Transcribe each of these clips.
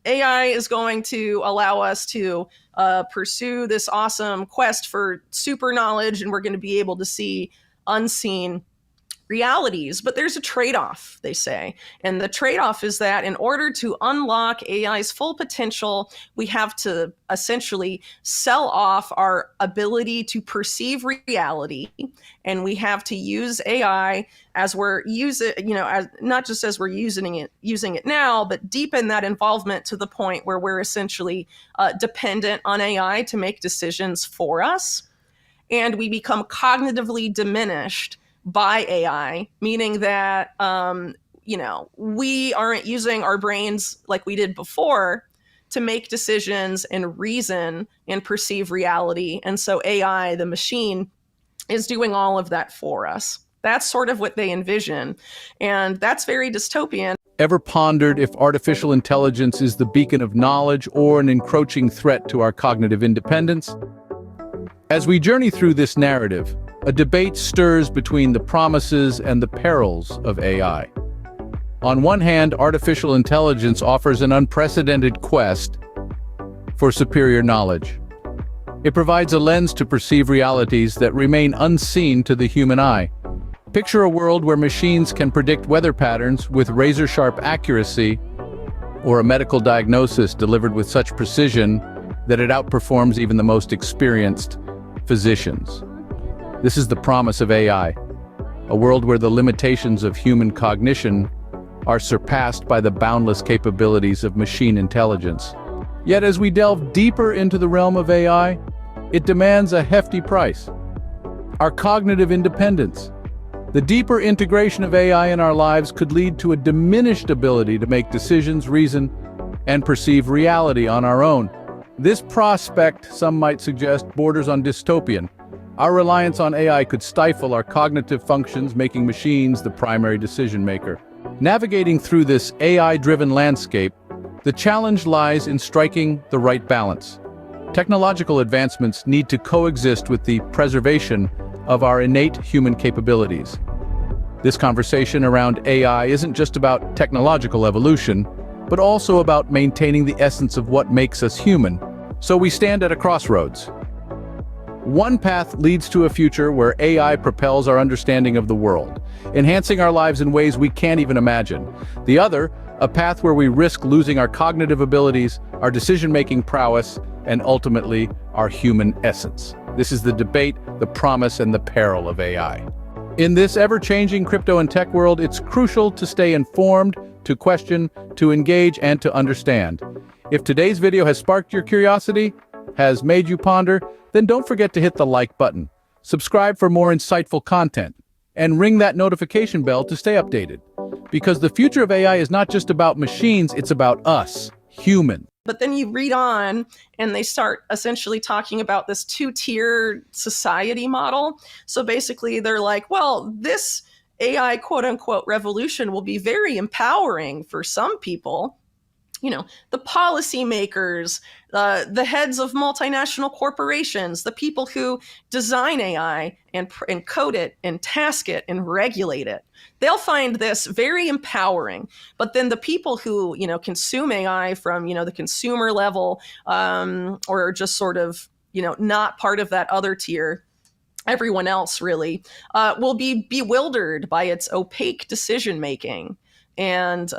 AI is going to allow us to pursue this awesome quest for super knowledge, and we're going to be able to see unseen realities. But there's a trade-off, they say. And the trade-off is that in order to unlock AI's full potential, we have to essentially sell off our ability to perceive reality. And we have to use AI as we're using, as not just as we're using it now, but deepen that involvement to the point where we're essentially dependent on AI to make decisions for us. And we become cognitively diminished by AI, meaning that, we aren't using our brains like we did before to make decisions and reason and perceive reality. And so AI, the machine, is doing all of that for us. That's sort of what they envision. And that's very dystopian. Ever pondered if artificial intelligence is the beacon of knowledge or an encroaching threat to our cognitive independence? As we journey through this narrative, a debate stirs between the promises and the perils of AI. On one hand, artificial intelligence offers an unprecedented quest for superior knowledge. It provides a lens to perceive realities that remain unseen to the human eye. Picture a world where machines can predict weather patterns with razor-sharp accuracy, or a medical diagnosis delivered with such precision that it outperforms even the most experienced physicians. This is the promise of AI, a world where the limitations of human cognition are surpassed by the boundless capabilities of machine intelligence. Yet as we delve deeper into the realm of AI, it demands a hefty price: our cognitive independence. The deeper integration of AI in our lives could lead to a diminished ability to make decisions, reason, and perceive reality on our own. This prospect, some might suggest, borders on dystopian. Our reliance on AI could stifle our cognitive functions, making machines the primary decision maker. Navigating through this AI-driven landscape, the challenge lies in striking the right balance. Technological advancements need to coexist with the preservation of our innate human capabilities. This conversation around AI isn't just about technological evolution, but also about maintaining the essence of what makes us human. So we stand at a crossroads. One path leads to a future where AI propels our understanding of the world, enhancing our lives in ways we can't even imagine. The other, a path where we risk losing our cognitive abilities, our decision-making prowess, and ultimately, our human essence. This is the debate, the promise, and the peril of AI. In this ever-changing crypto and tech world, it's crucial to stay informed, to question, to engage, and to understand. If today's video has sparked your curiosity, has made you ponder, then don't forget to hit the like button, subscribe for more insightful content, and ring that notification bell to stay updated. Because the future of AI is not just about machines, it's about us, humans. But then you read on and they start essentially talking about this two-tier society model. So basically they're like, well, this AI quote unquote revolution will be very empowering for some people. The policymakers, the heads of multinational corporations, the people who design AI and code it and task it and regulate it. They'll find this very empowering. But then the people who, consume AI from, the consumer level, or just sort of, not part of that other tier, everyone else really, will be bewildered by its opaque decision-making and,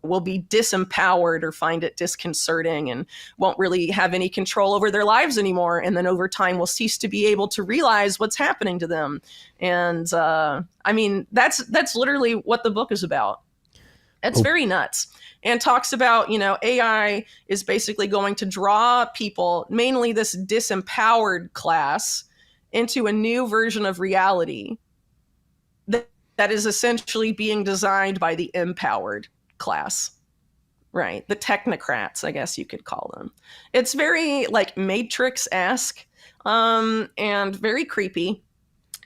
will be disempowered or find it disconcerting and won't really have any control over their lives anymore. And then over time will cease to be able to realize what's happening to them. And that's literally what the book is about. It's very nuts, and talks about, AI is basically going to draw people, mainly this disempowered class, into a new version of reality that is essentially being designed by the empowered class, right? The technocrats, I guess you could call them. It's very like Matrix-esque, and very creepy.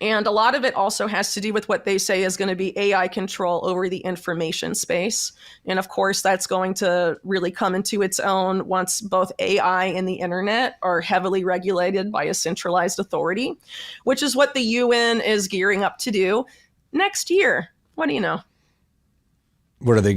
And a lot of it also has to do with what they say is going to be AI control over the information space. And of course, that's going to really come into its own once both AI and the internet are heavily regulated by a centralized authority, which is what the UN is gearing up to do next year. What do you know? What are they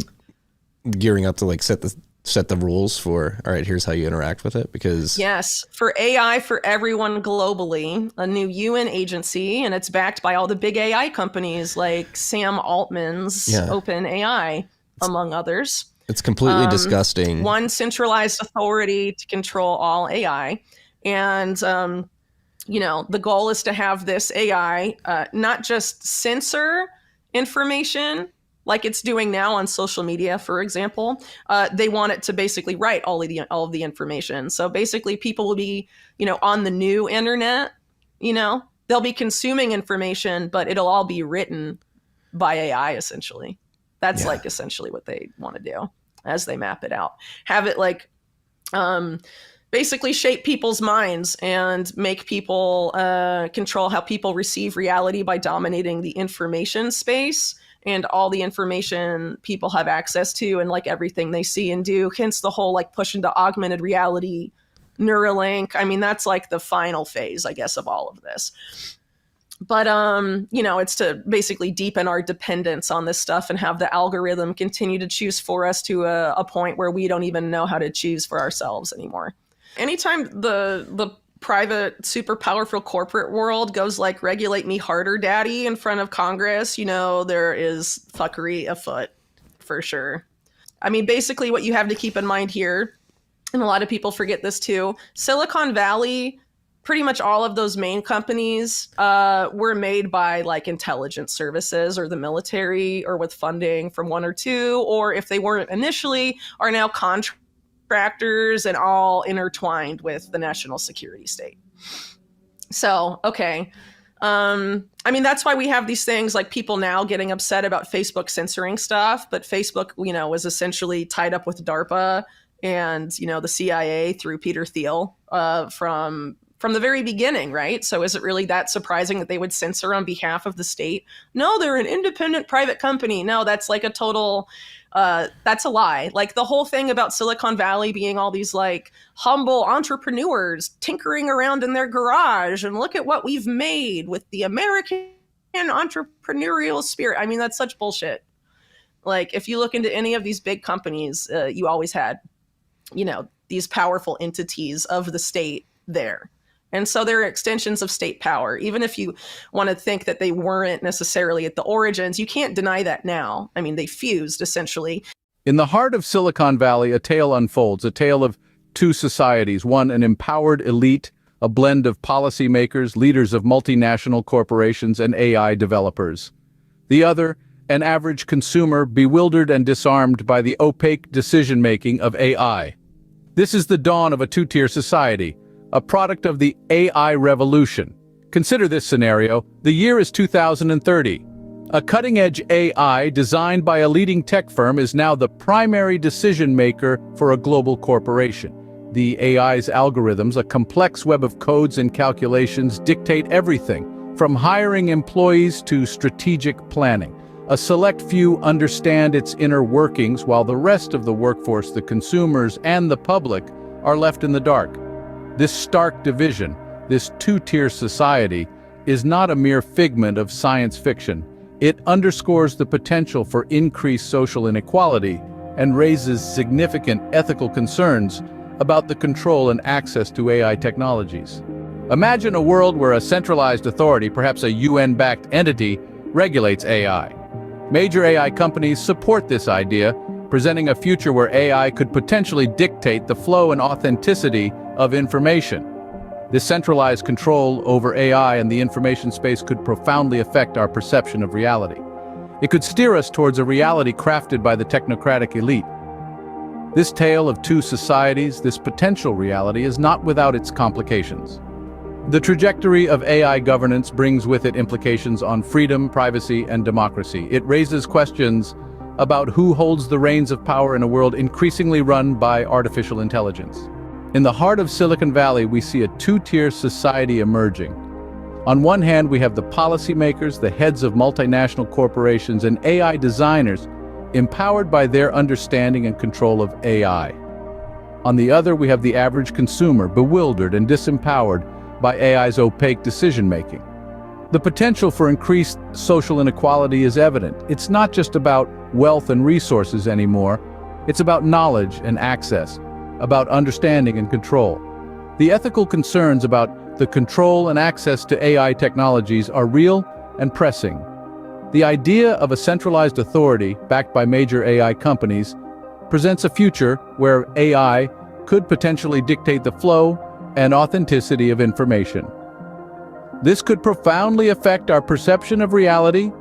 gearing up to, like, set the set the rules for, all right, here's how you interact with it? Because yes, for AI for everyone globally, a new UN agency, and it's backed by all the big AI companies like Sam Altman's OpenAI, among others. It's completely disgusting. One centralized authority to control all AI. And, the goal is to have this AI not just censor information like it's doing now on social media, for example. They want it to basically write all of the information. So basically people will be, on the new internet, they'll be consuming information, but it'll all be written by AI, essentially. That's like essentially what they want to do as they map it out. Have it like basically shape people's minds and make people control how people receive reality by dominating the information space and all the information people have access to and like everything they see and do. Hence the whole like push into augmented reality, Neuralink. I mean, that's like the final phase, I guess, of all of this. But, it's to basically deepen our dependence on this stuff and have the algorithm continue to choose for us to a point where we don't even know how to choose for ourselves anymore. Anytime the private, super powerful corporate world goes like, regulate me harder, daddy, in front of Congress, there is fuckery afoot for sure. I mean, basically what you have to keep in mind here, and a lot of people forget this too, Silicon Valley, pretty much all of those main companies were made by like intelligence services or the military or with funding from one or two, or if they weren't initially, are now contractors and all intertwined with the national security state. So, okay. I mean, that's why we have these things like people now getting upset about Facebook censoring stuff, but Facebook, was essentially tied up with DARPA and, the CIA through Peter Thiel from the very beginning, right? So is it really that surprising that they would censor on behalf of the state? No, they're an independent private company. No, that's like a total, that's a lie. Like the whole thing about Silicon Valley being all these like humble entrepreneurs tinkering around in their garage and look at what we've made with the American entrepreneurial spirit. I mean, that's such bullshit. Like if you look into any of these big companies, you always had, these powerful entities of the state there. And so they're extensions of state power. Even if you want to think that they weren't necessarily at the origins, you can't deny that now. I mean, they fused, essentially. In the heart of Silicon Valley, a tale unfolds, a tale of two societies. One, an empowered elite, a blend of policymakers, leaders of multinational corporations, and AI developers. The other, an average consumer, bewildered and disarmed by the opaque decision-making of AI. This is the dawn of a two-tier society, a product of the AI revolution. Consider this scenario. The year is 2030. A cutting-edge AI designed by a leading tech firm is now the primary decision-maker for a global corporation. The AI's algorithms, a complex web of codes and calculations, dictate everything, from hiring employees to strategic planning. A select few understand its inner workings, while the rest of the workforce, the consumers and the public, are left in the dark. This stark division, this two-tier society, is not a mere figment of science fiction. It underscores the potential for increased social inequality and raises significant ethical concerns about the control and access to AI technologies. Imagine a world where a centralized authority, perhaps a UN-backed entity, regulates AI. Major AI companies support this idea, presenting a future where AI could potentially dictate the flow and authenticity of information. This centralized control over AI and the information space could profoundly affect our perception of reality. It could steer us towards a reality crafted by the technocratic elite. This tale of two societies, this potential reality, is not without its complications. The trajectory of AI governance brings with it implications on freedom, privacy, and democracy. It raises questions about who holds the reins of power in a world increasingly run by artificial intelligence. In the heart of Silicon Valley, we see a two-tier society emerging. On one hand, we have the policymakers, the heads of multinational corporations, and AI designers, empowered by their understanding and control of AI. On the other, we have the average consumer, bewildered and disempowered by AI's opaque decision-making. The potential for increased social inequality is evident. It's not just about wealth and resources anymore. It's about knowledge and access, about understanding and control. The ethical concerns about the control and access to AI technologies are real and pressing. The idea of a centralized authority, backed by major AI companies, presents a future where AI could potentially dictate the flow and authenticity of information. This could profoundly affect our perception of reality,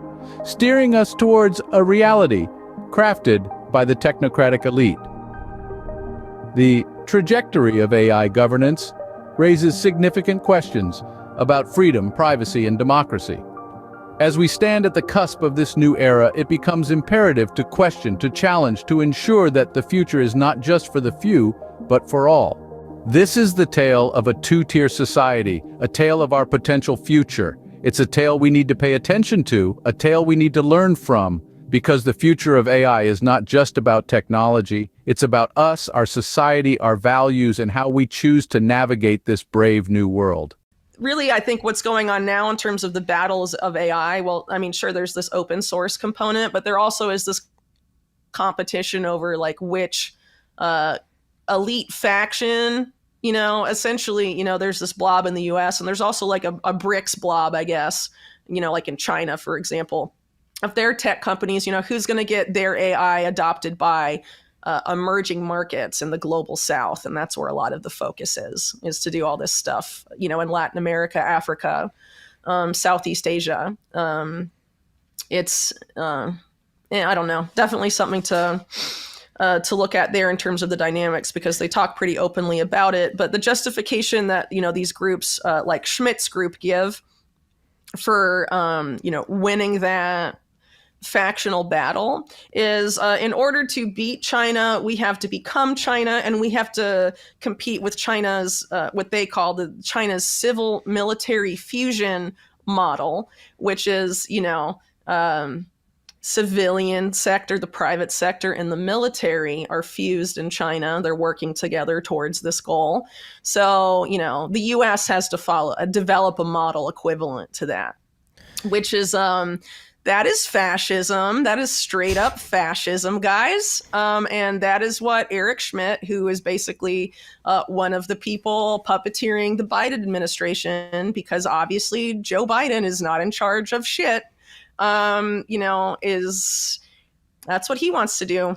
steering us towards a reality crafted by the technocratic elite. The trajectory of AI governance raises significant questions about freedom, privacy, and democracy. As we stand at the cusp of this new era, it becomes imperative to question, to challenge, to ensure that the future is not just for the few, but for all. This is the tale of a two-tier society, a tale of our potential future. It's a tale we need to pay attention to, a tale we need to learn from, because the future of AI is not just about technology, it's about us, our society, our values, and how we choose to navigate this brave new world. Really, I think what's going on now in terms of the battles of AI, well, I mean, sure, there's this open source component, but there also is this competition over like which elite faction, essentially, there's this blob in the US and there's also like a BRICS blob, I guess, like in China, for example, of their tech companies, who's going to get their AI adopted by emerging markets in the global south. And that's where a lot of the focus is to do all this stuff, in Latin America, Africa, Southeast Asia. It's, I don't know, definitely something to look at there in terms of the dynamics, because they talk pretty openly about it. But the justification that, these groups like Schmidt's group give for, winning that factional battle is in order to beat China, we have to become China, and we have to compete with China's what they call China's civil military fusion model, which is civilian sector, the private sector, and the military are fused in China. They're working together towards this goal. So the U.S. has to develop a model equivalent to that, which is that is fascism. That is straight up fascism, guys. And that is what Eric Schmidt, who is basically one of the people puppeteering the Biden administration, because obviously Joe Biden is not in charge of shit, is that's what he wants to do.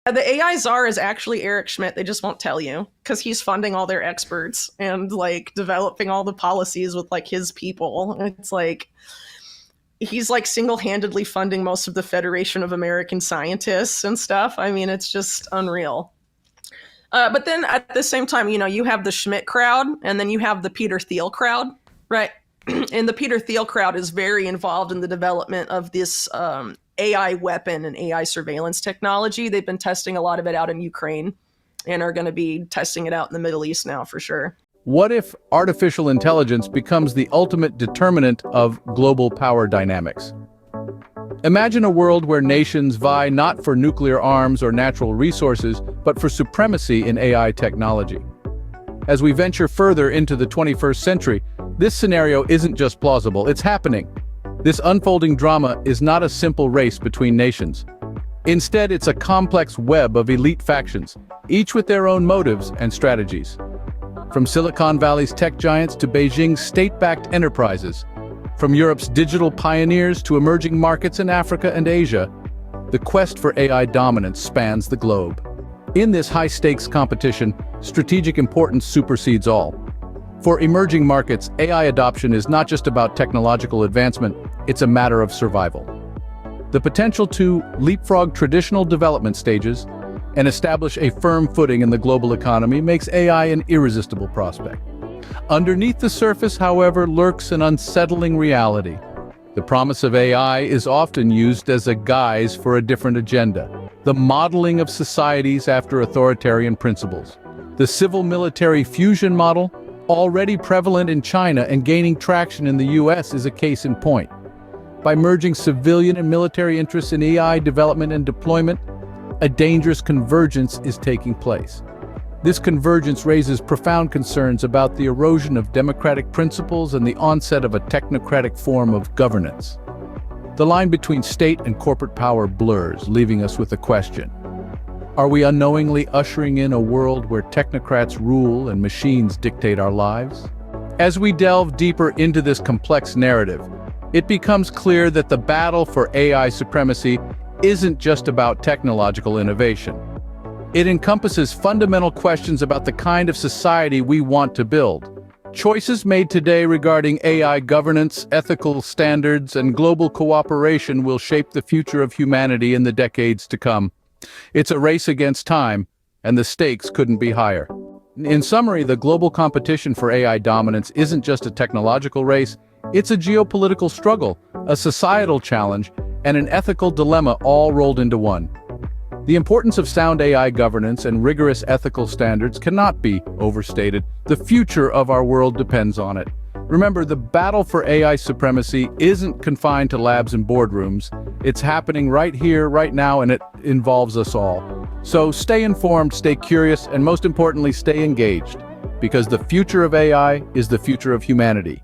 The AI czar is actually Eric Schmidt. They just won't tell you because he's funding all their experts and like developing all the policies with like his people. It's like, he's like single-handedly funding most of the Federation of American Scientists and stuff. I mean, it's just unreal. But then at the same time, you have the Schmidt crowd and then you have the Peter Thiel crowd, right? And the Peter Thiel crowd is very involved in the development of this AI weapon and AI surveillance technology. They've been testing a lot of it out in Ukraine and are going to be testing it out in the Middle East now for sure. What if artificial intelligence becomes the ultimate determinant of global power dynamics? Imagine a world where nations vie not for nuclear arms or natural resources, but for supremacy in AI technology. As we venture further into the 21st century, this scenario isn't just plausible, it's happening. This unfolding drama is not a simple race between nations. Instead, it's a complex web of elite factions, each with their own motives and strategies. From Silicon Valley's tech giants to Beijing's state-backed enterprises, from Europe's digital pioneers to emerging markets in Africa and Asia, the quest for AI dominance spans the globe. In this high-stakes competition, strategic importance supersedes all. For emerging markets, AI adoption is not just about technological advancement, it's a matter of survival. The potential to leapfrog traditional development stages and establish a firm footing in the global economy makes AI an irresistible prospect. Underneath the surface, however, lurks an unsettling reality. The promise of AI is often used as a guise for a different agenda, the modeling of societies after authoritarian principles. The civil-military fusion model, already prevalent in China and gaining traction in the US, is a case in point. By merging civilian and military interests in AI development and deployment, a dangerous convergence is taking place. This convergence raises profound concerns about the erosion of democratic principles and the onset of a technocratic form of governance. The line between state and corporate power blurs, leaving us with a question. Are we unknowingly ushering in a world where technocrats rule and machines dictate our lives? As we delve deeper into this complex narrative, it becomes clear that the battle for AI supremacy isn't just about technological innovation. It encompasses fundamental questions about the kind of society we want to build. Choices made today regarding AI governance, ethical standards, and global cooperation will shape the future of humanity in the decades to come. It's a race against time, and the stakes couldn't be higher. In summary, the global competition for AI dominance isn't just a technological race, it's a geopolitical struggle, a societal challenge, and an ethical dilemma all rolled into one. The importance of sound AI governance and rigorous ethical standards cannot be overstated. The future of our world depends on it. Remember, the battle for AI supremacy isn't confined to labs and boardrooms. It's happening right here, right now, and it involves us all. So stay informed, stay curious, and most importantly, stay engaged, because the future of AI is the future of humanity.